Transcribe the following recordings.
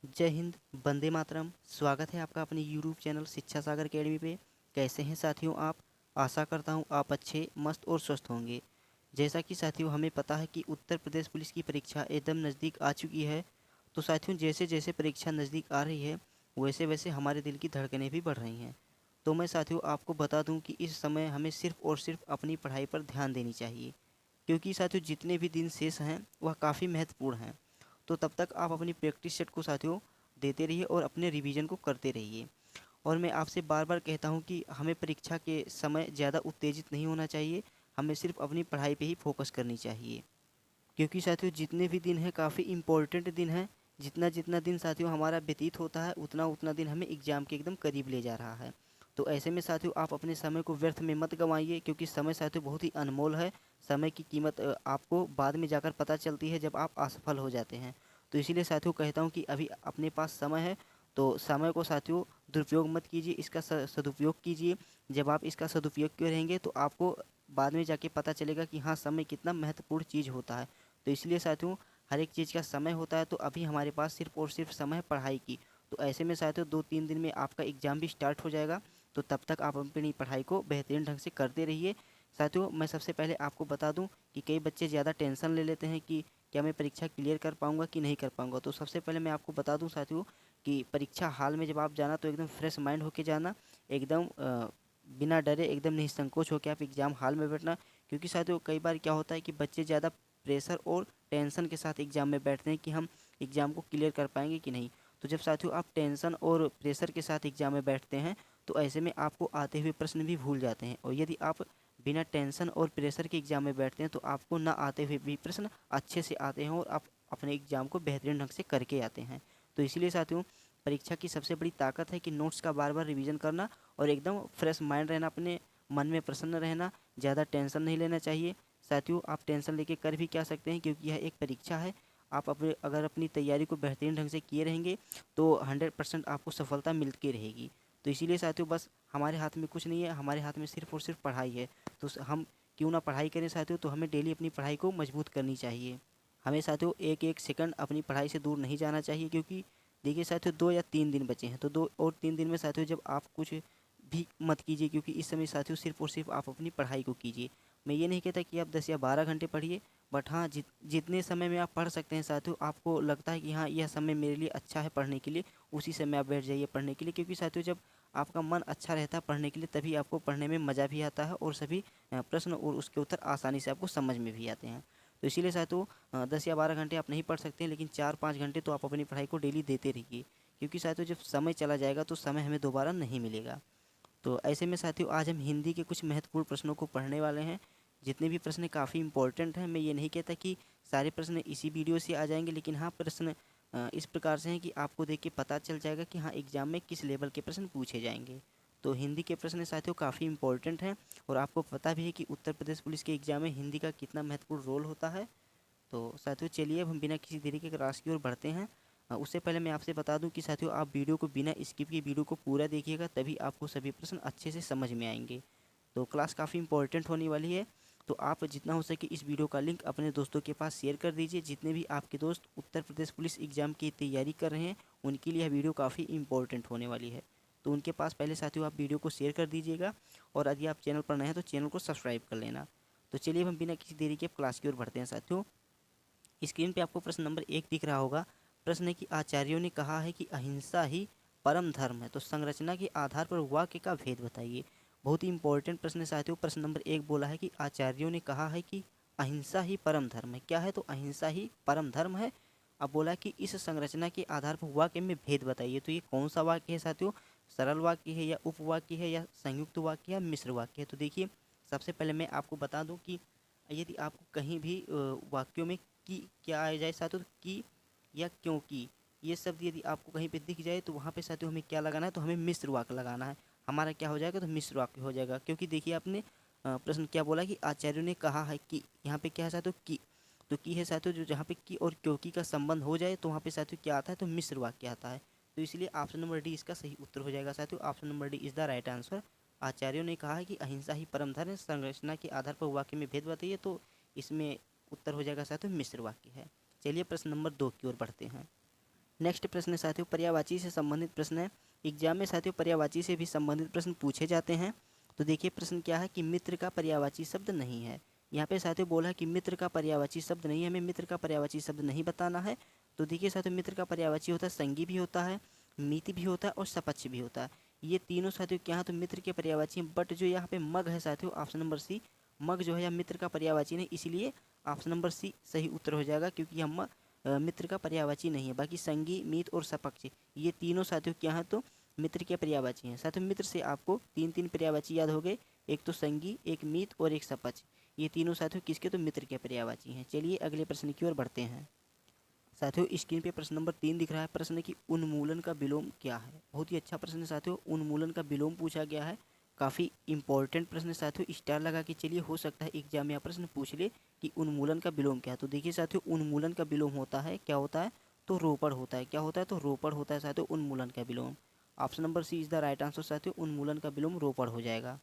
जय हिंद। वंदे मातरम। स्वागत है आपका अपने यूट्यूब चैनल शिक्षा सागर अकेडमी पे। कैसे हैं साथियों आप? आशा करता हूं आप अच्छे मस्त और स्वस्थ होंगे। जैसा कि साथियों हमें पता है कि उत्तर प्रदेश पुलिस की परीक्षा एकदम नज़दीक आ चुकी है। तो साथियों जैसे जैसे परीक्षा नज़दीक आ रही है वैसे वैसे हमारे दिल की धड़कनें भी बढ़ रही हैं। तो मैं साथियों आपको बता दूं कि इस समय हमें सिर्फ़ और सिर्फ अपनी पढ़ाई पर ध्यान देनी चाहिए, क्योंकि साथियों जितने भी दिन शेष हैं वह काफ़ी महत्वपूर्ण हैं। तो तब तक आप अपनी प्रैक्टिस सेट को साथियों देते रहिए और अपने रिवीजन को करते रहिए। और मैं आपसे बार बार कहता हूँ कि हमें परीक्षा के समय ज़्यादा उत्तेजित नहीं होना चाहिए। हमें सिर्फ अपनी पढ़ाई पे ही फोकस करनी चाहिए, क्योंकि साथियों जितने भी दिन हैं काफ़ी इम्पोर्टेंट दिन हैं। जितना जितना दिन साथियों हमारा व्यतीत होता है उतना उतना दिन हमें एग्ज़ाम के एकदम करीब ले जा रहा है। तो ऐसे में साथियों आप अपने समय को व्यर्थ में मत गंवाइए, क्योंकि समय साथियों बहुत ही अनमोल है। समय की कीमत आपको बाद में जाकर पता चलती है जब आप असफल हो जाते हैं। तो इसीलिए साथियों कहता हूँ कि अभी अपने पास समय है, तो समय को साथियों दुरुपयोग मत कीजिए, इसका सदुपयोग कीजिए। जब आप इसका सदुपयोग करेंगे तो आपको बाद में जाके पता चलेगा कि हाँ, समय कितना महत्वपूर्ण चीज़ होता है। तो इसलिए साथियों हर एक चीज़ का समय होता है, तो अभी हमारे पास सिर्फ और सिर्फ समय है पढ़ाई की। तो ऐसे में साथियों 2-3 दिन में आपका एग्ज़ाम भी स्टार्ट हो जाएगा। तो तब तक आप अपनी पढ़ाई को बेहतरीन ढंग से करते रहिए। साथियों मैं सबसे पहले आपको बता दूं कि कई बच्चे ज़्यादा टेंशन ले लेते हैं कि क्या मैं परीक्षा क्लियर कर पाऊंगा कि नहीं कर पाऊंगा। तो सबसे पहले मैं आपको बता दूं साथियों कि परीक्षा हाल में जब आप जाना तो एकदम फ्रेश माइंड होके जाना। एकदम बिना डरे एकदम निसंकोच होकर आप एग्ज़ाम हॉल में बैठना। क्योंकि साथियों कई बार क्या होता है कि बच्चे ज़्यादा प्रेशर और टेंशन के साथ एग्ज़ाम में बैठते हैं कि हम एग्ज़ाम को क्लियर कर पाएंगे कि नहीं। तो जब साथियों आप टेंशन और प्रेशर के साथ एग्ज़ाम में बैठते हैं तो ऐसे में आपको आते हुए प्रश्न भी भूल जाते हैं। और यदि आप बिना टेंशन और प्रेशर के एग्ज़ाम में बैठते हैं तो आपको ना आते हुए भी प्रश्न अच्छे से आते हैं और आप अपने एग्ज़ाम को बेहतरीन ढंग से करके आते हैं। तो इसलिए साथियों परीक्षा की सबसे बड़ी ताकत है कि नोट्स का बार बार रिवीजन करना और एकदम फ्रेश माइंड रहना, अपने मन में प्रसन्न रहना। ज़्यादा टेंशन नहीं लेना चाहिए। साथियों आप टेंशन लेके कर भी क्या सकते हैं, क्योंकि यह एक परीक्षा है। आप अपने अगर अपनी तैयारी को बेहतरीन ढंग से किए रहेंगे तो 100% आपको सफलता मिलती रहेगी। तो इसीलिए साथियों बस हमारे हाथ में कुछ नहीं है, हमारे हाथ में सिर्फ और सिर्फ पढ़ाई है। तो हम क्यों ना पढ़ाई करें साथियों। तो हमें डेली अपनी पढ़ाई को मजबूत करनी चाहिए। हमें साथियों एक एक सेकंड अपनी पढ़ाई से दूर नहीं जाना चाहिए, क्योंकि देखिए साथियों 2 या 3 दिन बचे हैं। तो 2 और 3 दिन में साथियों जब आप कुछ भी मत कीजिए, क्योंकि इस समय साथियों सिर्फ और सिर्फ आप अपनी पढ़ाई को कीजिए। मैं ये नहीं कहता कि आप 10 या 12 घंटे पढ़िए, बट हाँ जितने समय में आप पढ़ सकते हैं साथियों, आपको लगता है कि हाँ यह समय मेरे लिए अच्छा है पढ़ने के लिए, उसी समय आप बैठ जाइए पढ़ने के लिए। क्योंकि साथियों जब आपका मन अच्छा रहता है पढ़ने के लिए तभी आपको पढ़ने में मज़ा भी आता है और सभी प्रश्न और उसके उत्तर आसानी से आपको समझ में भी आते हैं। तो इसीलिए साथियों 10 या 12 घंटे आप नहीं पढ़ सकते हैं, लेकिन 4-5 घंटे तो आप अपनी पढ़ाई को डेली देते रहिए। क्योंकि साथियों जब समय चला जाएगा तो समय हमें दोबारा नहीं मिलेगा। तो ऐसे में साथियों आज हम हिंदी के कुछ महत्वपूर्ण प्रश्नों को पढ़ने वाले हैं। जितने भी प्रश्न काफ़ी इंपॉर्टेंट हैं। मैं ये नहीं कहता कि सारे प्रश्न इसी वीडियो से आ जाएंगे, लेकिन हाँ प्रश्न इस प्रकार से हैं कि आपको देख के पता चल जाएगा कि हाँ एग्ज़ाम में किस लेवल के प्रश्न पूछे जाएंगे। तो हिंदी के प्रश्न साथियों काफ़ी इंपॉर्टेंट हैं। और आपको पता भी है कि उत्तर प्रदेश पुलिस के एग्ज़ाम में हिंदी का कितना महत्वपूर्ण रोल होता है। तो साथियों चलिए अब हम बिना किसी देरी के क्लास की ओर बढ़ते हैं। उससे पहले मैं आपसे बता दूं कि साथियों आप वीडियो को बिना स्किप किए वीडियो को पूरा देखिएगा, तभी आपको सभी प्रश्न अच्छे से समझ में आएंगे। तो क्लास काफ़ी इंपॉर्टेंट होने वाली है। तो आप जितना हो सके इस वीडियो का लिंक अपने दोस्तों के पास शेयर कर दीजिए। जितने भी आपके दोस्त उत्तर प्रदेश पुलिस एग्ज़ाम की तैयारी कर रहे हैं उनके लिए यह वीडियो काफ़ी इंपॉर्टेंट होने वाली है। तो उनके पास पहले साथियों आप वीडियो को शेयर कर दीजिएगा। और यदि आप चैनल पर नए हैं तो चैनल को सब्सक्राइब कर लेना। तो चलिए अब हम बिना किसी देरी के क्लास की ओर बढ़ते हैं साथियों। स्क्रीन पे आपको प्रश्न नंबर 1 दिख रहा होगा। प्रश्न है कि आचार्यों ने कहा है कि अहिंसा ही परम धर्म है, तो संरचना के आधार पर वाक्य का भेद बताइए। बहुत ही इंपॉर्टेंट प्रश्न है साथियों। प्रश्न नंबर 1 बोला है कि आचार्यों ने कहा है कि अहिंसा ही परम धर्म है। क्या है? तो अहिंसा ही परम धर्म है। अब बोला कि इस संरचना के आधार पर वाक्य में भेद बताइए। तो ये कौन सा वाक्य है साथियों? सरल वाक्य है या उपवाक्य है या संयुक्त वाक्य या मिश्र वाक्य है? तो देखिए सबसे पहले मैं आपको बता दूं कि यदि आपको कहीं भी वाक्यों में कि क्या आ जाए साथियों, तो कि या क्योंकि ये शब्द यदि आपको कहीं पे दिख जाए तो वहाँ पे साथियों हमें क्या लगाना है? तो हमें मिश्र वाक्य लगाना है। हमारा क्या हो जाएगा? तो मिश्र वाक्य हो जाएगा। क्योंकि देखिए आपने प्रश्न क्या बोला कि आचार्यों ने कहा है कि, यहाँ पे क्या है साथियों? कि। तो की है साथियों जो जहाँ पे की और क्योंकि का संबंध हो जाए तो वहाँ पे साथियों क्या आता है? तो मिश्र वाक्य आता है। तो इसलिए ऑप्शन नंबर डी इसका सही उत्तर हो जाएगा साथियों। Option number D is the right answer. आचार्यों ने कहा है कि अहिंसा ही परम धर्म है, संरचना के आधार पर वाक्य में भेद बताइए। तो इसमें उत्तर हो जाएगा साथियों मिश्र वाक्य है। चलिए प्रश्न नंबर 2 की ओर बढ़ते हैं। नेक्स्ट प्रश्न है साथियों पर्यायवाची से संबंधित प्रश्न है। एग्जाम में साथियों पर्यायवाची से भी संबंधित प्रश्न पूछे जाते हैं। तो देखिए प्रश्न क्या है कि मित्र का पर्यायवाची शब्द नहीं है। यहाँ पे साथियों बोला है कि मित्र का पर्यायवाची शब्द नहीं है, हमें मित्र का पर्यायवाची शब्द नहीं बताना है। तो देखिए साथियों मित्र का पर्यायवाची होता है संगी भी होता है, मिति भी होता है और सपक्ष भी होता है। ये तीनों साथियों क्या है तो मित्र के पर्यायवाची हैं। बट जो यहाँ पे मग है साथियों ऑप्शन नंबर सी, मग जो है यह मित्र का पर्यायवाची नहीं, इसीलिए ऑप्शन नंबर सी सही उत्तर हो जाएगा क्योंकि हम मित्र का पर्यायवाची नहीं है। बाकी संगी, मित और सपक्ष ये तीनों साथियों क्या हैं तो मित्र के पर्यायवाची हैं। साथियों मित्र से आपको तीन तीन पर्यायवाची याद हो गए, एक तो संगी, एक मित और एक सपक्ष। ये तीनों साथियों किसके तो मित्र के पर्यायवाची हैं। चलिए अगले प्रश्न की ओर बढ़ते हैं। साथियों स्क्रीन पे प्रश्न नंबर 3 दिख रहा है। प्रश्न की उन्मूलन का विलोम क्या है। बहुत ही अच्छा प्रश्न है साथियों, उन्मूलन का विलोम पूछा गया है। काफ़ी इंपॉर्टेंट प्रश्न है साथियों, स्टार लगा के चलिए, हो सकता है एग्जाम में प्रश्न पूछ ले कि उन्मूलन का विलोम क्या है। तो देखिए साथियों उन्मूलन का विलोम होता है, क्या होता है तो रोपड़ होता है। क्या होता है तो रोपड़ होता है साथियों उन्मूलन का विलोम। Option number C is the right answer साथियों, उन्मूलन का विलोम रोपड़ हो जाएगा।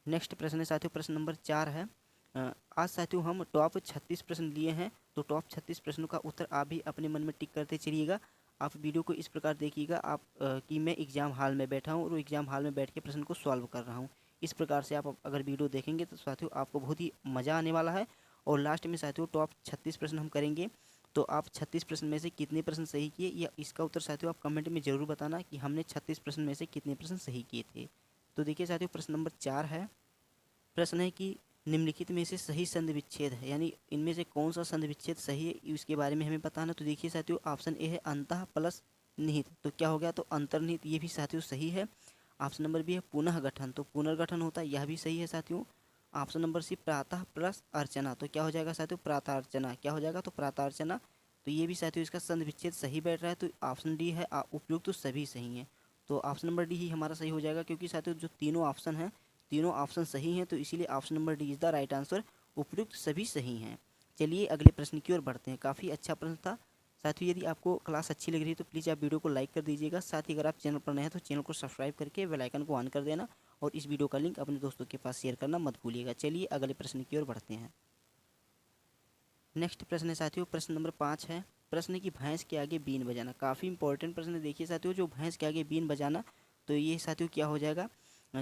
नेक्स्ट प्रश्न है साथियों प्रश्न नंबर 4 है। आज साथियों हम टॉप 36 प्रश्न लिए हैं। तो टॉप 36 प्रश्नों का उत्तर आप भी अपने मन में टिक करते चलिएगा। आप वीडियो को इस प्रकार देखिएगा आप कि मैं एग्ज़ाम हॉल में बैठा हूँ और एग्ज़ाम हॉल में बैठ के प्रश्न को सॉल्व कर रहा हूँ। इस प्रकार से आप अगर वीडियो देखेंगे तो साथियों आपको बहुत ही मज़ा आने वाला है। और लास्ट में साथियों टॉप 36 प्रश्न हम करेंगे। तो आप 36 प्रश्न में से कितने प्रश्न सही किए या इसका उत्तर साथियों आप कमेंट में ज़रूर बताना कि हमने 36 प्रश्न में से कितने प्रश्न सही किए थे। तो देखिए साथियों प्रश्न नंबर 4 है। प्रश्न है कि निम्नलिखित में से सही संधि विच्छेद है, यानी इनमें से कौन सा संधि विच्छेद सही है इसके बारे में हमें बताना। तो देखिए साथियों ऑप्शन ए है अंतः प्लस निहित, तो क्या हो गया तो अंतर्निहित, ये भी साथियों सही है। ऑप्शन नंबर बी है पुनः गठन, तो पुनर्गठन होता है, यह भी सही है साथियों। ऑप्शन नंबर सी प्रातः प्लस अर्चना, तो क्या हो जाएगा साथियों प्रातः अर्चना, क्या हो जाएगा तो प्रातः अर्चना, तो ये भी साथियों इसका संधि विच्छेद सही बैठ रहा है। तो ऑप्शन डी है उपयुक्त, तो सभी सही हैं। तो ऑप्शन नंबर डी ही हमारा सही हो जाएगा क्योंकि साथियों जो तीनों ऑप्शन हैं तीनों ऑप्शन सही हैं, तो इसीलिए option number D is the right answer, उपयुक्त सभी सही हैं। चलिए अगले प्रश्न की ओर बढ़ते हैं। काफ़ी अच्छा प्रश्न था साथियों, यदि आपको क्लास अच्छी लग रही है तो प्लीज़ आप वीडियो को लाइक कर दीजिएगा। साथ ही अगर आप चैनल पर नए हैं तो चैनल को सब्सक्राइब करके बेल आइकन को ऑन कर देना और इस वीडियो का लिंक अपने दोस्तों के पास शेयर करना मत भूलिएगा। चलिए अगले प्रश्न की ओर बढ़ते हैं। नेक्स्ट प्रश्न है साथियों प्रश्न नंबर 5 है। प्रश्न की भैंस के आगे बीन बजाना, काफ़ी इंपॉर्टेंट प्रश्न है। देखिए साथियों जो भैंस के आगे बीन बजाना, तो ये साथियों क्या हो जाएगा,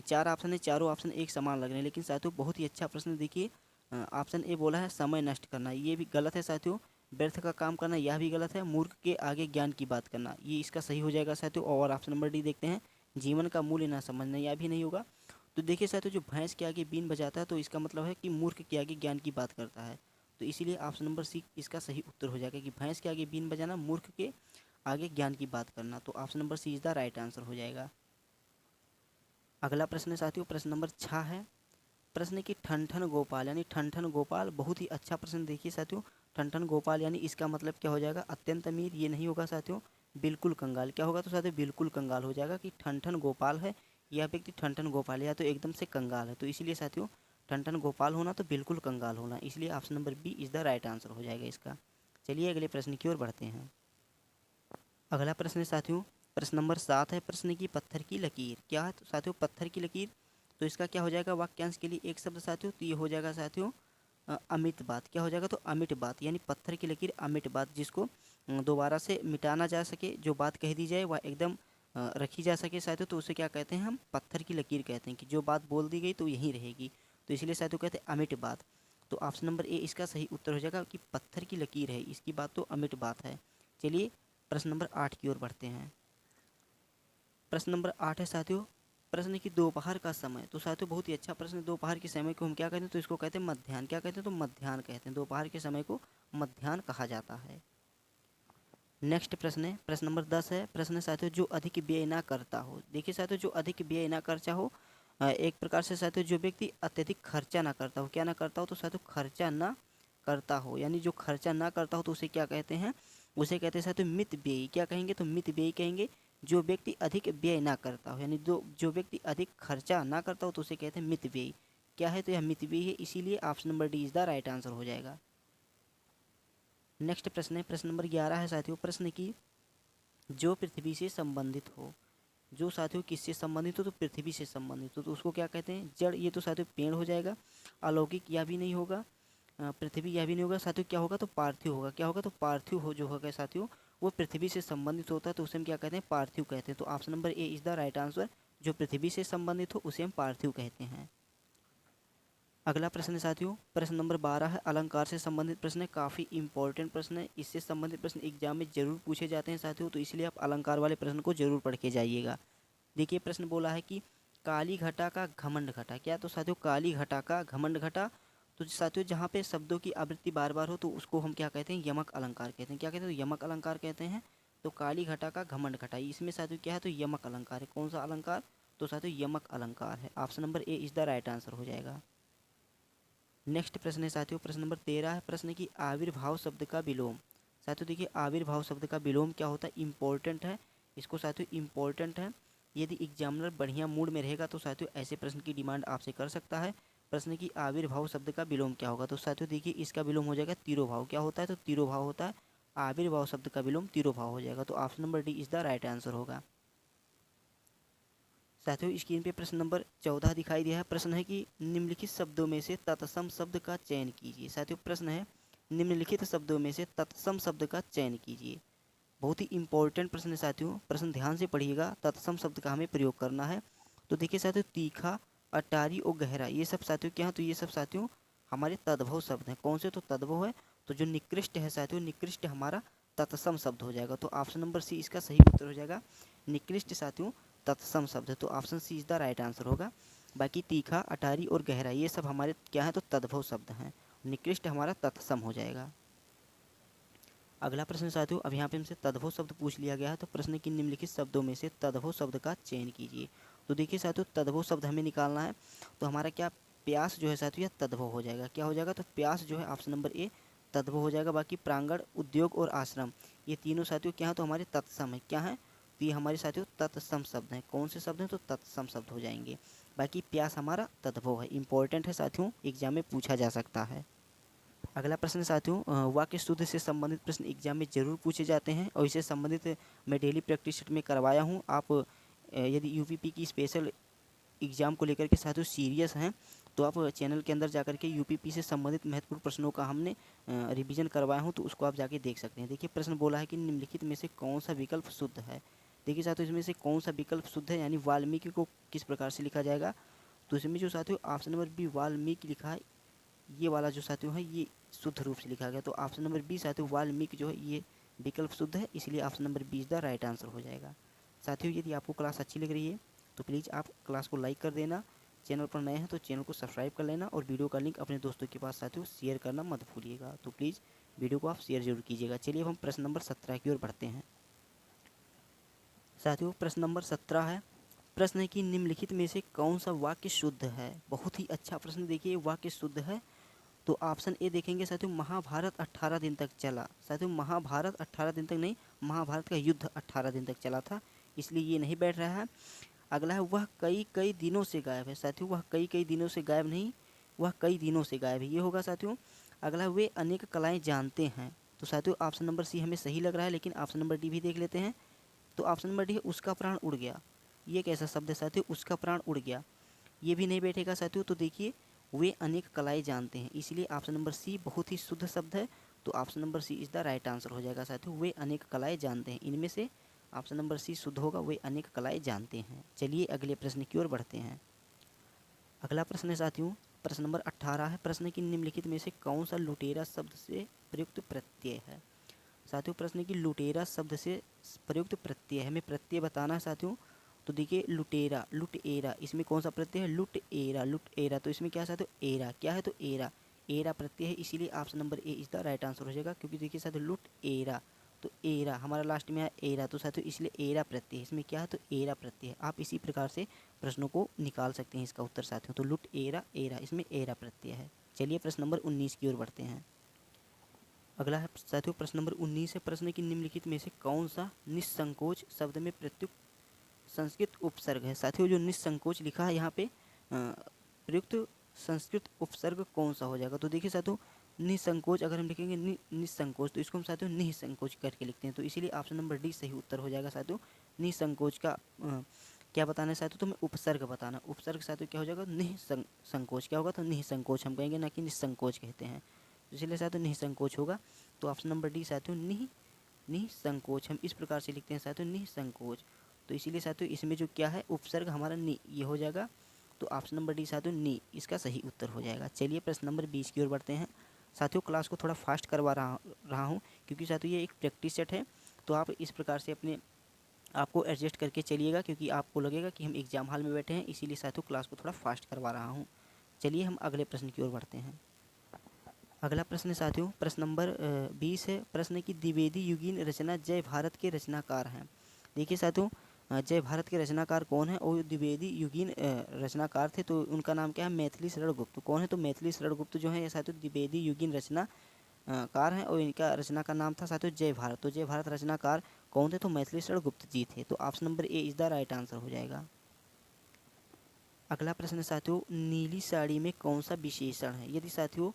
चार ऑप्शन है, चारों ऑप्शन एक समान लग रहे हैं, लेकिन साथियों बहुत ही अच्छा प्रश्न। देखिए ऑप्शन ए बोला है समय नष्ट करना, ये भी गलत है साथियों। व्यर्थ का काम करना, यह भी गलत है। मूर्ख के आगे ज्ञान की बात करना, ये इसका सही हो जाएगा साथियों। और ऑप्शन नंबर डी देखते हैं, जीवन का मूल्य ना समझना, यह भी नहीं होगा। तो देखिए साथियों जो भैंस के आगे बीन बजाता है तो इसका मतलब है कि मूर्ख के आगे ज्ञान की बात करता है। तो इसीलिए ऑप्शन नंबर सी इसका सही उत्तर हो जाएगा कि भैंस के आगे बीन बजाना, मूर्ख के आगे ज्ञान की बात करना। तो option number C is the right answer हो जाएगा। अगला प्रश्न है साथियों प्रश्न नंबर 6 है। प्रश्न की ठन ठन गोपाल, यानी ठन ठन गोपाल, बहुत ही अच्छा प्रश्न। देखिए साथियों ठन ठन गोपाल यानी इसका मतलब क्या हो जाएगा, अत्यंत अमीर, ये नहीं होगा साथियों। बिल्कुल कंगाल, क्या होगा तो साथियों बिल्कुल कंगाल हो जाएगा कि ठन ठन गोपाल है, यह व्यक्ति ठन ठन गोपाल या तो एकदम से कंगाल है। तो इसलिए साथियों ठन ठन गोपाल होना तो बिल्कुल कंगाल होना, इसलिए option number B is the right answer हो जाएगा इसका। चलिए अगले प्रश्न की ओर बढ़ते हैं। अगला प्रश्न है साथियों प्रश्न नंबर 7 है। प्रश्न की पत्थर की लकीर क्या है तो साथियों पत्थर की लकीर, तो इसका क्या हो जाएगा वाक्यांश के लिए एक शब्द साथियों, तो ये हो जाएगा साथियों अमिट बात। क्या हो जाएगा तो अमिट बात, यानी पत्थर की लकीर अमिट बात, जिसको दोबारा से मिटाना जा सके, जो बात कह दी जाए वह एकदम रखी जा सके साथियों, तो उसे क्या कहते हैं हम पत्थर की लकीर कहते हैं कि जो बात बोल दी गई तो यहीं रहेगी। तो इसलिए साथियों कहते हैं अमिट बात। तो ऑप्शन नंबर ए इसका सही उत्तर हो जाएगा कि पत्थर की लकीर है, इसकी बात तो अमिट बात है। चलिए प्रश्न नंबर 8 की ओर बढ़ते हैं। प्रश्न नंबर 8 है साथियों प्रश्न की दोपहर का समय, तो साथियों बहुत ही अच्छा प्रश्न। दोपहर के समय को हम क्या कहते हैं तो इसको कहते हैं मध्याह्न, क्या कहते हैं तो मध्याह्न कहते हैं, दोपहर के समय को मध्याह्न कहा जाता है। नेक्स्ट प्रश्न है प्रश्न नंबर 10 है। प्रश्न है साथियों जो अधिक व्यय ना करता हो। देखिए साथियों जो अधिक व्यय ना खर्चा हो, एक प्रकार से साथियों जो व्यक्ति अत्यधिक खर्चा ना करता हो, क्या ना करता हो तो साथियों खर्चा ना करता हो, यानी जो खर्चा ना करता हो तो उसे क्या कहते हैं, उसे कहते हैं साथियों मित व्ययी। क्या कहेंगे तो मित व्ययी कहेंगे। जो व्यक्ति अधिक व्यय ना करता हो, यानी जो व्यक्ति अधिक खर्चा ना करता हो तो उसे कहते हैं मित व्ययी। क्या है तो यह मित व्ययी है, इसीलिए option number D is the right answer हो जाएगा। नेक्स्ट प्रश्न है प्रश्न नंबर 11 है साथियों। प्रश्न की जो पृथ्वी से संबंधित हो, जो साथियों किससे संबंधित हो तो पृथ्वी से संबंधित हो, तो उसको क्या कहते हैं जड़, ये तो साथियों पेड़ हो जाएगा। अलौकिक यह भी नहीं होगा, पृथ्वी यह भी नहीं होगा साथियों। क्या होगा तो पार्थिव होगा, क्या होगा तो पार्थिव हो जो होगा साथियों वो पृथ्वी से संबंधित होता है तो उसे हम क्या कहते हैं, पार्थिव कहते हैं। तो option number A is the right answer. जो पृथ्वी से संबंधित हो उसे हम पार्थिव कहते हैं। अगला प्रश्न है साथियों, प्रश्न नंबर 12 है, अलंकार से संबंधित प्रश्न है। काफ़ी इंपॉर्टेंट प्रश्न है, इससे संबंधित प्रश्न एग्जाम में जरूर पूछे जाते हैं साथियों, तो इसलिए आप अलंकार वाले प्रश्न को जरूर पढ़ के जाइएगा। देखिए प्रश्न बोला है कि काली घटा का घमंड घटा, क्या तो साथियों काली घटा का घमंड घटा। तो साथियों जहाँ पे शब्दों की आवृत्ति बार बार हो तो उसको हम क्या कहते हैं, यमक अलंकार कहते हैं। क्या कहते हैं, तो यमक अलंकार कहते हैं। तो काली घटा का घमंड घटा, इसमें साथियों क्या है, तो यमक अलंकार है। कौन सा अलंकार, तो साथियों यमक अलंकार है। Option number A is the right answer हो जाएगा। नेक्स्ट प्रश्न है साथियों, प्रश्न नंबर 13 है, प्रश्न की आविर्भाव शब्द का विलोम। साथियों देखिए आविर्भाव शब्द का विलोम क्या होता है, इंपॉर्टेंट है, इसको साथियों इंपॉर्टेंट है। यदि एग्जामिनर बढ़िया मूड में रहेगा तो साथियों ऐसे प्रश्न की डिमांड आपसे कर सकता है। प्रश्न की आविर्भाव शब्द का विलोम क्या होगा, तो साथियों देखिए इसका विलोम हो जाएगा तिरोभाव। क्या होता है, तो तिरोभाव होता है। आविर्भाव शब्द का विलोम तिरोभाव हो जाएगा। तो option number D is the right answer होगा। साथियों स्क्रीन पे प्रश्न नंबर 14 दिखाई दिया है। प्रश्न है कि निम्नलिखित शब्दों में से तत्सम शब्द का चयन कीजिए। साथियों प्रश्न है, निम्नलिखित शब्दों में से तत्सम शब्द का चयन कीजिए। बहुत ही इंपॉर्टेंट प्रश्न है साथियों, प्रश्न ध्यान से पढ़िएगा। तत्सम शब्द का हमें प्रयोग करना है। तो देखिए साथियों तीखा, अटारी और गहरा, ये सब साथियों क्या है, तो ये सब साथियों हमारे तद्भव शब्द हैं। कौन से, तो तद्भव है। तो जो निकृष्ट है साथियों, निकृष्ट हमारा तत्सम शब्द हो जाएगा। तो ऑप्शन नंबर सी इसका सही उत्तर हो जाएगा। निकृष्ट साथियों तत्सम शब्द है, तो option C is the right answer होगा। बाकी तीखा, अटारी और गहरा ये सब हमारे क्या है, तो तद्भव शब्द हैं। निकृष्ट हमारा तत्सम हो जाएगा। अगला प्रश्न साथियों, अब यहाँ पे हमसे तद्भव शब्द पूछ लिया गया है। तो प्रश्न की निम्नलिखित शब्दों में से तद्भव शब्द का चयन कीजिए। तो देखिए साथियों तद्भव शब्द हमें निकालना है। तो हमारा क्या, प्यास जो है साथियों यह तद्भव हो जाएगा। क्या हो जाएगा, तो प्यास जो है ऑप्शन नंबर ए तद्भव हो जाएगा। बाकी प्रांगण, उद्योग और आश्रम ये तीनों साथियों क्या है, तो हमारे तत्सम है। क्या है, तो ये हमारे साथियों तत्सम शब्द हैं। कौन से शब्द हैं, तो तत्सम शब्द हो जाएंगे। बाकी प्यास हमारा तद्भव है, इंपॉर्टेंट है साथियों, एग्जाम में पूछा जा सकता है। अगला प्रश्न साथियों, वाक्य शुद्ध से संबंधित प्रश्न एग्जाम में जरूर पूछे जाते हैं और इससे संबंधित मैं डेली प्रैक्टिस सेट में करवाया हूँ। आप यदि यूपीपी की स्पेशल एग्ज़ाम को लेकर के साथियों सीरियस हैं तो आप चैनल के अंदर जाकर के यूपीपी से संबंधित महत्वपूर्ण प्रश्नों का हमने रिवीजन करवाया हूँ, तो उसको आप जाके देख सकते हैं। देखिए प्रश्न बोला है कि निम्नलिखित में से कौन सा विकल्प शुद्ध है। देखिए साथियों इसमें से कौन सा विकल्प शुद्ध है, यानी वाल्मीकि को किस प्रकार से लिखा जाएगा। तो इसमें जो साथियों ऑप्शन नंबर बी वाल्मीकि लिखा है, ये वाला जो साथियों है ये शुद्ध रूप से लिखा गया। तो ऑप्शन नंबर बी साथियों वाल्मीकि जो है ये विकल्प शुद्ध है, इसलिए option number B is the right answer हो जाएगा। साथियों यदि आपको क्लास अच्छी लग रही है तो प्लीज़ आप क्लास को लाइक कर देना। चैनल पर नए हैं तो चैनल को सब्सक्राइब कर लेना और वीडियो का लिंक अपने दोस्तों के पास साथियों शेयर करना मत भूलिएगा। तो प्लीज़ वीडियो को आप शेयर जरूर कीजिएगा। चलिए अब हम प्रश्न नंबर 17 की ओर बढ़ते हैं। साथियों प्रश्न नंबर 17 है, प्रश्न है कि निम्नलिखित में से कौन सा वाक्य शुद्ध है। बहुत ही अच्छा प्रश्न, देखिए वाक्य शुद्ध है। तो ऑप्शन ए देखेंगे साथियों, महाभारत 18 दिन तक चला। साथियों महाभारत 18 दिन तक नहीं, महाभारत का युद्ध 18 दिन तक चला था, इसलिए ये नहीं बैठ रहा है। अगला है वह कई कई दिनों से गायब है। साथियों वह कई कई दिनों से गायब नहीं, वह कई दिनों से गायब है, ये होगा साथियों। अगला है वे अनेक कलाएं जानते हैं। तो साथियों ऑप्शन नंबर सी हमें सही लग रहा है, लेकिन ऑप्शन नंबर डी भी देख लेते हैं। तो ऑप्शन नंबर डी है उसका प्राण उड़ गया। ये कैसा शब्द है साथियों, उसका प्राण उड़ गया, ये भी नहीं बैठेगा साथियों। तो देखिए वे अनेक कलाएं जानते हैं, इसलिए ऑप्शन नंबर सी बहुत ही शुद्ध शब्द है। तो option number C is the right answer हो जाएगा साथियों, वे अनेक कलाएं जानते हैं। इनमें से ऑप्शन नंबर सी शुद्ध होगा, वे अनेक कलाएं जानते हैं। चलिए अगले प्रश्न की ओर बढ़ते हैं। अगला प्रश्न है साथियों, प्रश्न नंबर 18 है, प्रश्न की निम्नलिखित में से कौन सा लुटेरा शब्द से प्रयुक्त प्रत्यय है। साथियों प्रश्न की लुटेरा शब्द से प्रयुक्त प्रत्यय है, हमें प्रत्यय बताना है साथियों। तो देखिए लुटेरा, लुट एरा, इसमें कौन सा प्रत्यय है, लुट एरा, लुट एरा। तो इसमें क्या है साथियों, एरा, क्या है, तो एरा, एरा प्रत्यय है, इसीलिए option number A is the right answer हो जाएगा। क्योंकि देखिए साथियों लुट एरा, तो एरा हमारा लास्ट में है एरा, तो साथियों इसलिए एरा प्रत्यय है, इसमें क्या है, तो एरा प्रत्यय है। आप इसी प्रकार से प्रश्नों को निकाल सकते हैं इसका उत्तर साथियों। तो लुट एरा, एरा, इसमें एरा प्रत्यय है। चलिए प्रश्न नंबर 19 की ओर बढ़ते हैं। अगला है साथियों प्रश्न नंबर 19 है, प्रश्न की निम्नलिखित में से कौन सा निस्संकोच शब्द में प्रयुक्त संस्कृत उपसर्ग है। साथियों जो निस्संकोच लिखा है यहाँ पे प्रयुक्त संस्कृत उपसर्ग कौन सा हो जाएगा। तो देखिए साथियों निसंकोच अगर हम लिखेंगे निसंकोच, तो इसको हम साथियों निसंकोच करके लिखते हैं। तो इसीलिए ऑप्शन नंबर डी सही उत्तर हो जाएगा साथियों। निसंकोच का क्या बताना है साथियों, तो हमें उपसर्ग बताना। उपसर्ग साथियों क्या हो जाएगा, निसंकोच, क्या होगा, तो निसंकोच हम कहेंगे, ना कि निसंकोच कहते हैं। तो इसलिए साथियों निसंकोच होगा। तो ऑप्शन नंबर डी साथियों निसंकोच। हम इस प्रकार से लिखते हैं साथियों निसंकोच। तो इसीलिए साथियों इसमें जो क्या है उपसर्ग हमारा नि ये हो जाएगा। तो ऑप्शन नंबर डी साथियों नि इसका सही उत्तर हो जाएगा। चलिए प्रश्न नंबर 20 की ओर बढ़ते हैं। साथियों क्लास को थोड़ा फास्ट करवा रहा हूँ क्योंकि साथियों ये एक प्रैक्टिस सेट है। तो आप इस प्रकार से अपने आपको एडजस्ट करके चलिएगा क्योंकि आपको लगेगा कि हम एग्जाम हॉल में बैठे हैं, इसीलिए साथियों क्लास को थोड़ा फास्ट करवा रहा हूँ। चलिए हम अगले प्रश्न की ओर बढ़ते हैं। अगला प्रश्न साथियों प्रश्न नंबर 20 है। प्रश्न की द्विवेदी युगीन रचना जय भारत के रचनाकार हैं। देखिए साथियों जय भारत के रचनाकार कौन है और द्विवेदी युगीन रचनाकार थे, तो उनका नाम क्या है मैथिली शरण गुप्त। कौन है तो मैथिली शरण गुप्त जो है ये साथियों द्विवेदी युगीन रचना कार हैं और इनका रचना का नाम था साथियों जय भारत। तो जय भारत रचनाकार कौन थे तो मैथिली शरण गुप्त जी थे। तो option number A is the right answer हो जाएगा। अगला प्रश्न साथियों नीली साड़ी में कौन सा विशेषण है। यदि साथियों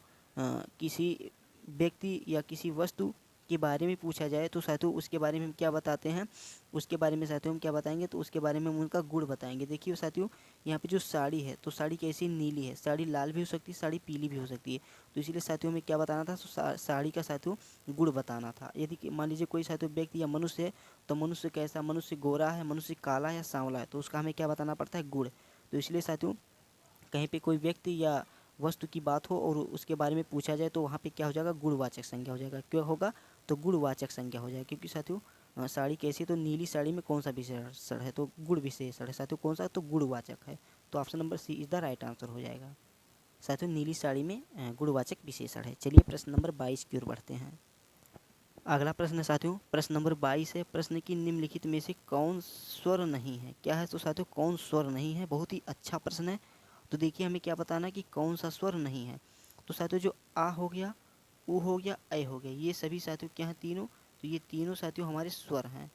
किसी व्यक्ति या किसी वस्तु के बारे में पूछा जाए तो साथियों उसके बारे में हम क्या बताते हैं, उसके बारे में साथियों हम क्या बताएंगे तो उसके बारे में हम उनका गुण बताएंगे। देखिए साथियों यहाँ पे जो साड़ी है तो साड़ी कैसी नीली है, साड़ी लाल भी हो सकती है, साड़ी पीली भी हो सकती है। तो इसीलिए साथियों हमें क्या बताना था तो साड़ी का साथियों गुण बताना था। यदि मान लीजिए कोई साथियों व्यक्ति या मनुष्य है तो मनुष्य कैसा, मनुष्य गोरा है, मनुष्य काला है या सांवला है, तो उसका हमें क्या बताना पड़ता है गुण। तो इसलिए साथियों कहीं पे कोई व्यक्ति या वस्तु की बात हो और उसके बारे में पूछा जाए तो वहाँ पे क्या हो जाएगा गुणवाचक संज्ञा हो जाएगा। क्यों होगा तो गुणवाचक संज्ञा हो जाएगा क्योंकि साथियों साड़ी कैसी है तो नीली साड़ी में कौन सा विशेषण है तो गुण विशेषण है साथियों। कौन सा तो गुणवाचक है। तो option number C is the right answer हो जाएगा। साथियों नीली साड़ी में गुणवाचक विशेषण है। चलिए प्रश्न नंबर 22 की ओर बढ़ते हैं। अगला प्रश्न साथियों प्रश्न नंबर 22 है। प्रश्न की निम्नलिखित में से कौन स्वर नहीं है। क्या है तो साथियों कौन स्वर नहीं है, बहुत ही अच्छा प्रश्न है। तो देखिए हमें क्या बताना कि कौन सा स्वर नहीं है। तो साथियों जो आ हो गया, उ हो गया, ऐ हो गया, ये सभी साथियों क्या हैं तीनों, तो ये तीनों साथियों हमारे स्वर हैं।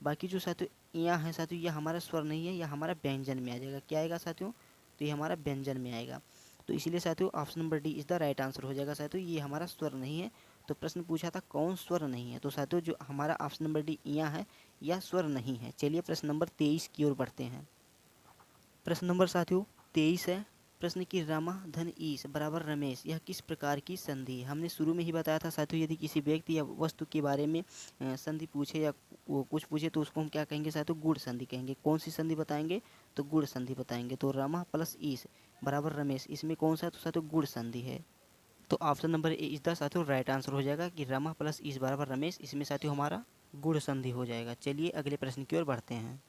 बाकी जो साथियों या है साथियों यह हमारा स्वर नहीं है, यह हमारा व्यंजन में आ जाएगा। क्या आएगा साथियों तो ये हमारा व्यंजन में आएगा। तो इसीलिए साथियों option number D is the right answer हो जाएगा। साथियों ये हमारा स्वर नहीं है। तो प्रश्न पूछा था कौन स्वर नहीं है, तो साथियों जो हमारा ऑप्शन नंबर डी या है यह स्वर नहीं है। चलिए प्रश्न नंबर 23 की ओर बढ़ते हैं। प्रश्न नंबर साथियों 23 है। प्रश्न की रमा धन ईश बराबर रमेश यह किस प्रकार की संधि है। हमने शुरू में ही बताया था साथियों यदि किसी व्यक्ति या वस्तु के बारे में संधि पूछे या वो कुछ पूछे तो उसको हम क्या कहेंगे साथियों गुण संधि कहेंगे। कौन सी संधि बताएंगे तो गुण संधि बताएंगे। तो रमा प्लस ईश बराबर रमेश इसमें कौन सा है तो साथियों गुण संधि है। तो option number A is the साथियों राइट आंसर हो जाएगा कि रमा प्लस ईश बराबर रमेश, इसमें साथियों हमारा गुण संधि हो जाएगा। चलिए अगले प्रश्न की ओर बढ़ते हैं।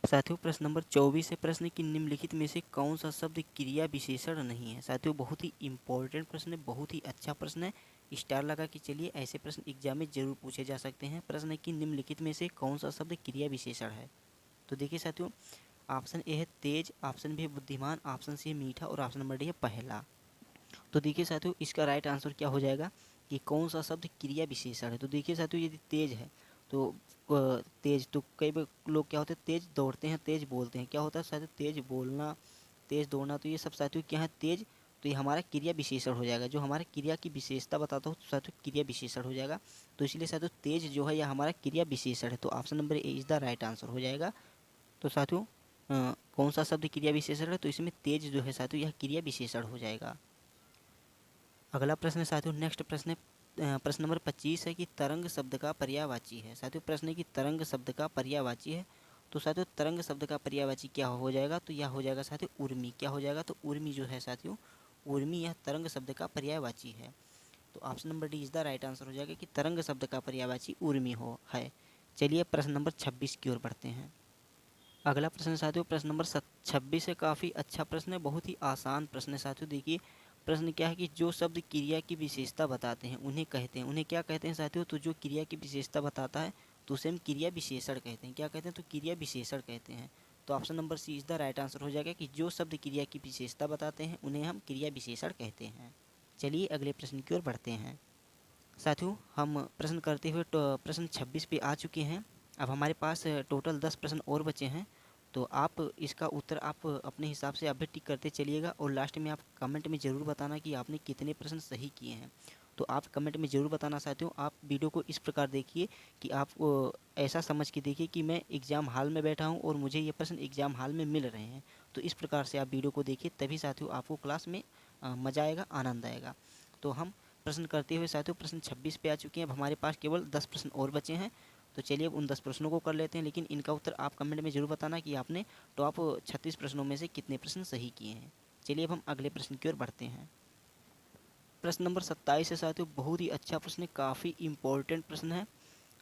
साथियों प्रश्न नंबर 24 है। प्रश्न की निम्नलिखित में से कौन सा शब्द क्रिया विशेषण नहीं है। साथियों बहुत ही इंपॉर्टेंट प्रश्न है, बहुत ही अच्छा प्रश्न है। स्टार लगा कि चलिए ऐसे प्रश्न एग्जाम में जरूर पूछे जा सकते हैं। प्रश्न की निम्नलिखित में से कौन सा शब्द क्रिया विशेषण है। तो देखिए साथियों ऑप्शन ए है तेज, ऑप्शन बी है बुद्धिमान, ऑप्शन सी है मीठा और ऑप्शन नंबर डी है पहला। तो देखिए साथियों इसका राइट आंसर क्या हो जाएगा कि कौन सा शब्द क्रिया विशेषण है। तो देखिए साथियों यदि तेज है तो तेज तो कई लोग क्या होते हैं तेज दौड़ते हैं, तेज बोलते हैं। क्या होता है साथियों तेज बोलना, तेज दौड़ना, तो ये सब साथियों क्या है तेज। तो ये हमारा क्रिया विशेषण हो जाएगा। जो हमारे क्रिया की विशेषता बताता हो तो साथियों क्रिया विशेषण हो जाएगा। तो इसलिए साथियों तेज जो है यह हमारा क्रिया विशेषण है। तो option number A is the right answer हो जाएगा। तो साथियों कौन सा शब्द क्रिया विशेषण है तो इसमें तेज जो है साथियों यह क्रिया विशेषण हो जाएगा। अगला प्रश्न साथियों नेक्स्ट प्रश्न प्रश्न नंबर 25 है कि तरंग शब्द का पर्यायवाची है। साथियों प्रश्न है कि तरंग शब्द का पर्यायवाची है। तो साथियों तरंग शब्द का पर्यायवाची क्या हो जाएगा तो यह हो जाएगा साथियों उर्मी। क्या हो जाएगा तो उर्मी जो है साथियों उर्मी यह तरंग शब्द का पर्यायवाची है। तो option number D is the right answer हो जाएगा कि तरंग शब्द का पर्यायवाची उर्मी हो है। चलिए प्रश्न नंबर 26 की ओर बढ़ते हैं। अगला प्रश्न साथियों प्रश्न नंबर 26 है। काफ़ी अच्छा प्रश्न है, बहुत ही आसान प्रश्न है साथियों। देखिए प्रश्न क्या है कि जो शब्द क्रिया की विशेषता बताते हैं उन्हें कहते हैं, उन्हें क्या कहते हैं साथियों तो जो क्रिया की विशेषता बताता है तो उसे हम क्रिया विशेषण कहते हैं। क्या कहते हैं तो क्रिया विशेषण कहते हैं। तो option number C is the right answer हो जाएगा कि जो शब्द क्रिया की विशेषता बताते हैं उन्हें हम क्रिया विशेषण कहते हैं। चलिए अगले प्रश्न की ओर बढ़ते हैं। साथियों हम प्रश्न करते हुए प्रश्न 26 पे आ चुके हैं। अब हमारे पास टोटल 10 प्रश्न और बचे हैं। तो आप इसका उत्तर आप अपने हिसाब से आप भी टिक करते चलिएगा और लास्ट में आप कमेंट में ज़रूर बताना कि आपने कितने प्रश्न सही किए हैं। तो आप कमेंट में ज़रूर बताना साथियों। आप वीडियो को इस प्रकार देखिए कि आप ऐसा समझ के देखिए कि मैं एग्ज़ाम हॉल में बैठा हूँ और मुझे ये प्रश्न एग्ज़ाम हॉल में मिल रहे हैं। तो इस प्रकार से आप वीडियो को देखिए, तभी साथियों आपको क्लास में मज़ा आएगा, आनंद आएगा। तो हम प्रश्न करते हुए साथियों प्रश्न 26 पे आ चुके हैं। अब हमारे पास केवल 10 प्रश्न और बचे हैं। तो चलिए अब उन 10 प्रश्नों को कर लेते हैं, लेकिन इनका उत्तर आप कमेंट में ज़रूर बताना कि आपने टॉप 36 प्रश्नों में से कितने प्रश्न सही किए हैं। चलिए अब हम अगले प्रश्न की ओर बढ़ते हैं। प्रश्न नंबर 27 है साथियों, बहुत ही अच्छा प्रश्न है, काफ़ी इंपॉर्टेंट प्रश्न है,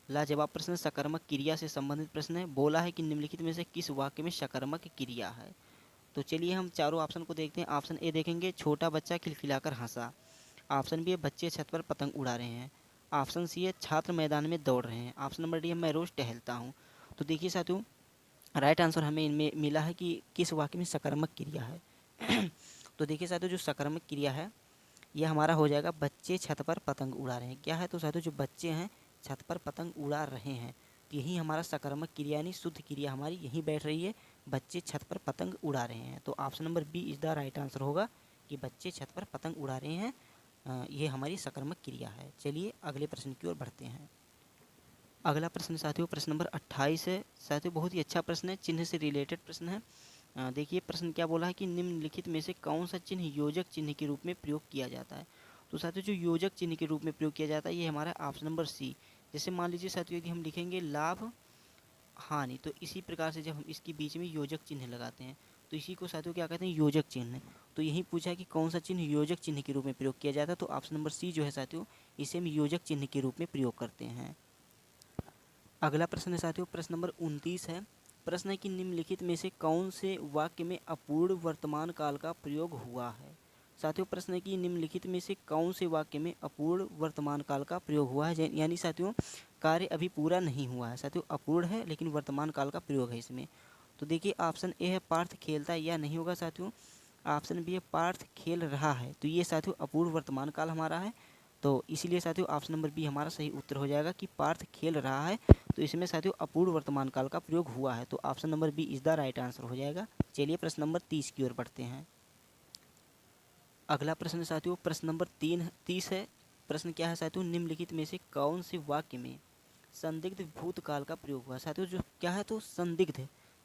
लाजवाब प्रश्न है, सकर्मक क्रिया से संबंधित प्रश्न है। बोला है कि निम्नलिखित में से किस वाक्य में सकर्मक क्रिया है। तो चलिए हम चारों ऑप्शन को देखते हैं। ऑप्शन ए देखेंगे, छोटा बच्चा खिलखिलाकर हंसा। ऑप्शन बी है, बच्चे छत पर पतंग उड़ा रहे हैं। ऑप्शन सी है, छात्र मैदान में दौड़ रहे हैं। ऑप्शन नंबर डी है, मैं रोज़ टहलता हूँ। तो देखिए साथियों, राइट आंसर हमें इनमें मिला है कि किस वाक्य में सकर्मक क्रिया है। तो देखिए साथियों, जो सकर्मक क्रिया है यह हमारा हो जाएगा, बच्चे छत पर पतंग उड़ा रहे हैं। क्या है तो साथियों, जो बच्चे हैं छत पर पतंग उड़ा रहे हैं, तो यही हमारा सकर्मक क्रिया यानी शुद्ध क्रिया हमारी यहीं बैठ रही है, बच्चे छत पर पतंग उड़ा रहे हैं। तो option number B is the right answer होगा कि बच्चे छत पर पतंग उड़ा रहे हैं, ये हमारी सकर्मक क्रिया है। चलिए अगले प्रश्न की ओर बढ़ते हैं। अगला प्रश्न साथियों प्रश्न नंबर 28 है। साथियों बहुत ही अच्छा प्रश्न है, चिन्ह से रिलेटेड प्रश्न है। देखिए प्रश्न क्या बोला है कि निम्नलिखित में से कौन सा चिन्ह योजक चिन्ह के रूप में प्रयोग किया जाता है। तो साथियों जो योजक चिन्ह के रूप में प्रयोग किया जाता है ये हमारा ऑप्शन नंबर सी। जैसे मान लीजिए साथियों कि हम लिखेंगे लाभ हानि, तो इसी प्रकार से जब हम इसके बीच में योजक चिन्ह लगाते हैं तो इसी को साथियों क्या कहते हैं, योजक चिन्ह। तो यही पूछा कि कौन सा चिन्ह योजक चिन्ह के रूप में प्रयोग किया जाता है, तो ऑप्शन नंबर सी जो है साथियों, इसे हम योजक चिन्ह के रूप में प्रयोग करते हैं। अगला प्रश्न है साथियों प्रश्न नंबर 29 है। प्रश्न है कि निम्नलिखित में से कौन से वाक्य में अपूर्ण वर्तमान काल का प्रयोग हुआ है। साथियों प्रश्न है कि निम्नलिखित में से कौन से वाक्य में अपूर्ण वर्तमान काल का प्रयोग हुआ है, यानी साथियों कार्य अभी पूरा नहीं हुआ है। साथियों अपूर्ण है लेकिन वर्तमान काल का प्रयोग है इसमें। तो देखिए ऑप्शन ए है, पार्थ खेलता है, या नहीं होगा साथियों। ऑप्शन बी है, पार्थ खेल रहा है, तो ये साथियों अपूर्ण वर्तमान काल हमारा है। तो इसीलिए साथियों ऑप्शन नंबर बी हमारा सही उत्तर हो जाएगा कि पार्थ खेल रहा है, तो इसमें साथियों अपूर्ण वर्तमान काल का प्रयोग हुआ है। तो option number B is the right answer हो जाएगा। चलिए प्रश्न नंबर 30 की ओर बढ़ते हैं। अगला प्रश्न साथियों प्रश्न नंबर 30 है। प्रश्न क्या है साथियों, निम्नलिखित में से कौन से वाक्य में संदिग्ध भूतकाल का प्रयोग हुआ है। साथियों जो क्या है तो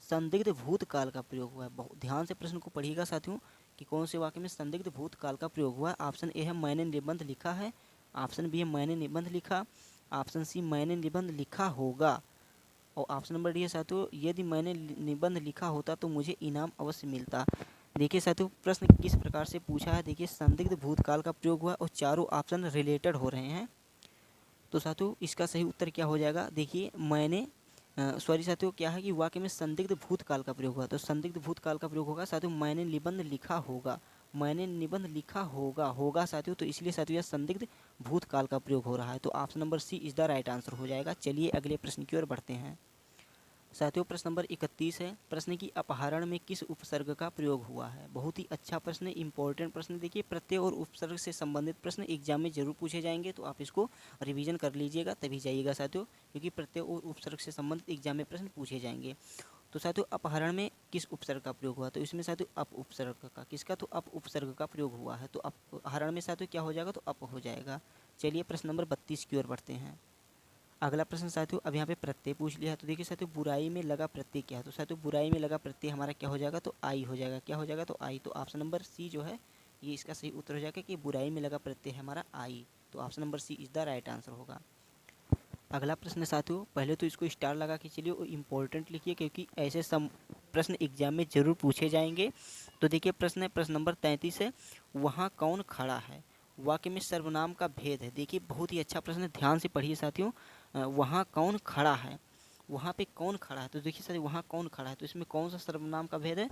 संदिग्ध भूतकाल का प्रयोग हुआ है। बहुत ध्यान से प्रश्न को पढ़िएगा साथियों कि कौन से वाक्य में संदिग्ध भूतकाल का प्रयोग हुआ है। ऑप्शन ए है, मैंने निबंध लिखा है। ऑप्शन बी है, मैंने निबंध लिखा। ऑप्शन सी, मैंने निबंध लिखा होगा। और ऑप्शन नंबर डी है साथियों, यदि मैंने निबंध लिखा होता तो मुझे इनाम अवश्य मिलता। देखिए साथियों प्रश्न किस प्रकार से पूछा है, देखिए संदिग्ध भूतकाल का प्रयोग हुआ और चारों ऑप्शन रिलेटेड हो रहे हैं। तो साथियों इसका सही उत्तर क्या हो जाएगा, देखिए मैंने सॉरी साथियों क्या है कि वाक्य में संदिग्ध भूतकाल का प्रयोग हुआ, तो संदिग्ध भूतकाल का प्रयोग होगा साथियों, मैंने निबंध लिखा होगा। मैंने निबंध लिखा होगा साथियों, तो इसलिए साथियों यह संदिग्ध भूतकाल का प्रयोग हो रहा है। तो option number C is the right answer हो जाएगा। चलिए अगले प्रश्न की ओर बढ़ते हैं। साथियों प्रश्न नंबर 31 है। प्रश्न की अपहरण में किस उपसर्ग का प्रयोग हुआ है। बहुत ही अच्छा प्रश्न है, इंपॉर्टेंट प्रश्न। देखिए प्रत्यय और उपसर्ग से संबंधित प्रश्न एग्जाम में जरूर पूछे जाएंगे, तो आप इसको रिवीजन कर लीजिएगा तभी जाइएगा साथियों, क्योंकि प्रत्यय और उपसर्ग से संबंधित एग्जाम में प्रश्न पूछे जाएंगे। तो साथियों अपहरण में किस उपसर्ग का प्रयोग हुआ, तो इसमें साथियों अप उपसर्ग का, किसका तो अप उपसर्ग का प्रयोग हुआ है। तो अपहरण में साथियों क्या हो जाएगा, तो अप हो जाएगा। चलिए प्रश्न नंबर 32 की ओर बढ़ते हैं। अगला प्रश्न साथियों, अब यहाँ पे प्रत्यय पूछ लिया है, तो देखिए साथियों बुराई में लगा प्रत्यय क्या है। तो साथियों बुराई में लगा प्रत्यय हमारा क्या हो जाएगा, तो आई हो जाएगा। क्या हो जाएगा, तो आई। तो ऑप्शन नंबर सी जो है ये इसका सही उत्तर हो जाएगा कि बुराई में लगा प्रत्यय है हमारा आई। तो option number C is the right answer होगा। अगला प्रश्न साथियों, पहले तो इसको स्टार लगा के चलिए और इम्पोर्टेंट लिखिए, क्योंकि ऐसे सम प्रश्न एग्जाम में जरूर पूछे जाएंगे। तो देखिए प्रश्न है, प्रश्न नंबर 33 है, वहाँ कौन खड़ा है। वाक्य में सर्वनाम का भेद है। देखिए बहुत ही अच्छा प्रश्न है, ध्यान से पढ़िए साथियों। वहाँ कौन खड़ा है, वहाँ पे कौन खड़ा है, तो देखिए साथियों वहाँ कौन खड़ा है, तो इसमें कौन सा सर्वनाम का भेद है,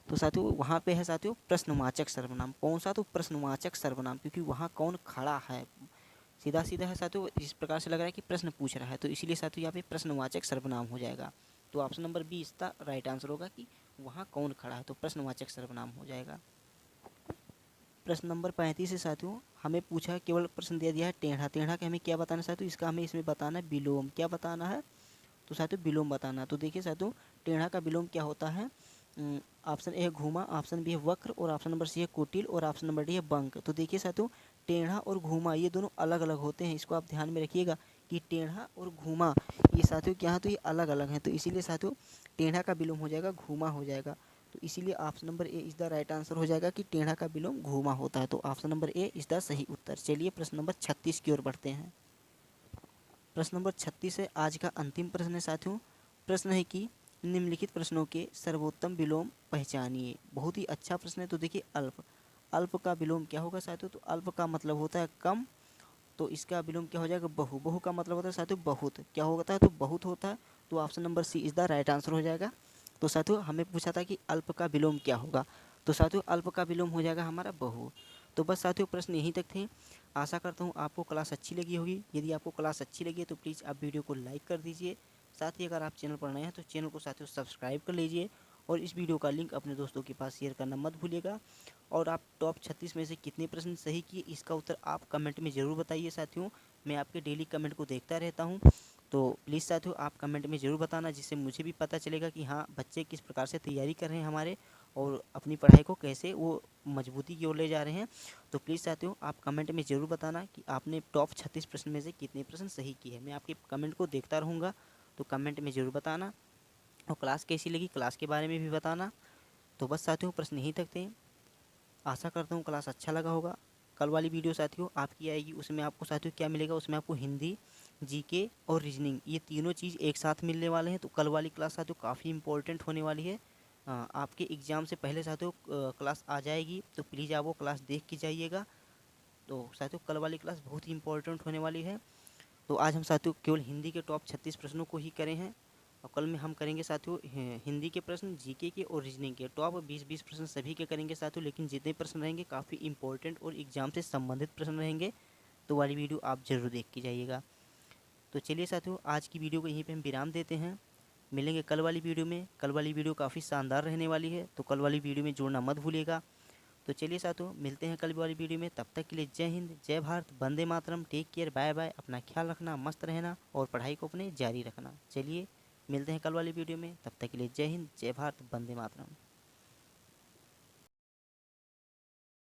तो साथियों वहाँ पे है साथियों प्रश्नवाचक सर्वनाम। कौन सा, तो प्रश्नवाचक सर्वनाम, क्योंकि वहाँ कौन खड़ा है सीधा सीधा है साथियों, इस प्रकार से लग रहा है कि प्रश्न पूछ रहा है, तो इसीलिए साथियों यहाँ पे प्रश्नवाचक सर्वनाम हो जाएगा। तो ऑप्शन नंबर बी इसका राइट आंसर होगा कि वहाँ कौन खड़ा है, तो प्रश्नवाचक सर्वनाम हो जाएगा। प्रश्न नंबर 35 है साथियों, हमें पूछा केवल प्रश्न दे दिया है टेढ़ा। टेढ़ा का हमें क्या बताना है साथियों, इसका हमें इसमें बताना है विलोम। क्या बताना है, तो साथियों विलोम बताना। तो देखिए साथियों टेढ़ा का विलोम क्या होता है, ऑप्शन ए है घूमा, ऑप्शन बी है वक्र, और ऑप्शन नंबर सी है कुटिल, और ऑप्शन नंबर डी है बंक। तो देखिए साथियों टेढ़ा और घूमा ये दोनों अलग अलग होते हैं, इसको आप ध्यान में रखिएगा कि टेढ़ा और घूमा ये साथियों क्या है, तो ये अलग अलग हैं। तो इसीलिए साथियों टेढ़ा का विलोम हो जाएगा घूमा हो जाएगा। तो इसीलिए option number A is the right answer हो जाएगा कि टेढ़ा का विलोम घूमा होता है। तो option number A is the सही उत्तर। चलिए प्रश्न नंबर 36 की ओर बढ़ते हैं। प्रश्न नंबर 36 है आज का अंतिम प्रश्न है साथियों। प्रश्न है कि निम्नलिखित प्रश्नों के सर्वोत्तम विलोम पहचानिए। बहुत ही अच्छा प्रश्न है। तो देखिए अल्प, अल्प का विलोम क्या होगा साथियों? तो अल्प का मतलब होता है कम, तो इसका विलोम क्या हो जाएगा? बहु। बहु का मतलब होता है साथियों बहुत, क्या होता है? तो बहुत होता है। तो option number C is the right answer हो जाएगा। तो साथियों हमें पूछा था कि अल्प का विलोम क्या होगा, तो साथियों अल्प का विलोम हो जाएगा हमारा बहु। तो बस साथियों प्रश्न यहीं तक थे। आशा करता हूँ आपको क्लास अच्छी लगी होगी। यदि आपको क्लास अच्छी लगी है तो प्लीज़ आप वीडियो को लाइक कर दीजिए। साथ ही अगर आप चैनल पर नए हैं तो चैनल को साथियों सब्सक्राइब कर लीजिए और इस वीडियो का लिंक अपने दोस्तों के पास शेयर करना मत भूलिएगा। और आप टॉप 36 में से कितने प्रश्न सही किए इसका उत्तर आप कमेंट में ज़रूर बताइए साथियों। मैं आपके डेली कमेंट को देखता रहता हूँ, तो प्लीज़ साथियों आप कमेंट में ज़रूर बताना, जिससे मुझे भी पता चलेगा कि हाँ बच्चे किस प्रकार से तैयारी कर रहे हैं हमारे, और अपनी पढ़ाई को कैसे वो मजबूती की ओर ले जा रहे हैं। तो प्लीज़ साथियों आप कमेंट में ज़रूर बताना कि आपने टॉप 36 प्रश्न में से कितने प्रश्न सही किए हैं। मैं आपके कमेंट को देखता रहूँगा, तो कमेंट में ज़रूर बताना। और क्लास कैसी लगी, क्लास के बारे में भी बताना। तो बस साथियों प्रश्न यहीं तक थे। आशा करता हूँ क्लास अच्छा लगा होगा। कल वाली वीडियो साथियों आपकी आएगी, उसमें आपको साथियों क्या मिलेगा? उसमें आपको हिंदी, जीके और रीजनिंग, ये तीनों चीज़ एक साथ मिलने वाले हैं। तो कल वाली क्लास साथियों काफ़ी इंपॉर्टेंट होने वाली है। आपके एग्ज़ाम से पहले साथियों क्लास आ जाएगी, तो प्लीज़ आप वो क्लास देख के जाइएगा। तो साथियों कल वाली क्लास बहुत ही इंपॉर्टेंट होने वाली है। तो आज हम साथियों केवल हिंदी के टॉप 36 प्रश्नों को ही करे हैं, और कल में हम करेंगे साथियों हिंदी के प्रश्न, जीके के और रीजनिंग के टॉप 20-20 प्रश्न सभी के करेंगे साथियों। लेकिन जितने प्रश्न रहेंगे काफ़ी इंपॉर्टेंट और एग्जाम से संबंधित प्रश्न रहेंगे, तो वाली वीडियो आप जरूर देख के जाइएगा। तो चलिए साथियों आज की वीडियो को यहीं पे हम विराम देते हैं। मिलेंगे कल वाली वीडियो में। कल वाली वीडियो काफ़ी शानदार रहने वाली है, तो कल वाली वीडियो में जुड़ना मत भूलिएगा। तो चलिए साथियों मिलते हैं कल वाली वीडियो में। तब तक के लिए जय हिंद, जय Bharat, Vande Mataram, take care, bye bye. अपना ख्याल रखना, मस्त रहना और पढ़ाई को अपने जारी रखना। चलिए मिलते हैं कल वाली वीडियो में। तब तक के लिए जय हिंद, जय भारत, वंदे मातरम।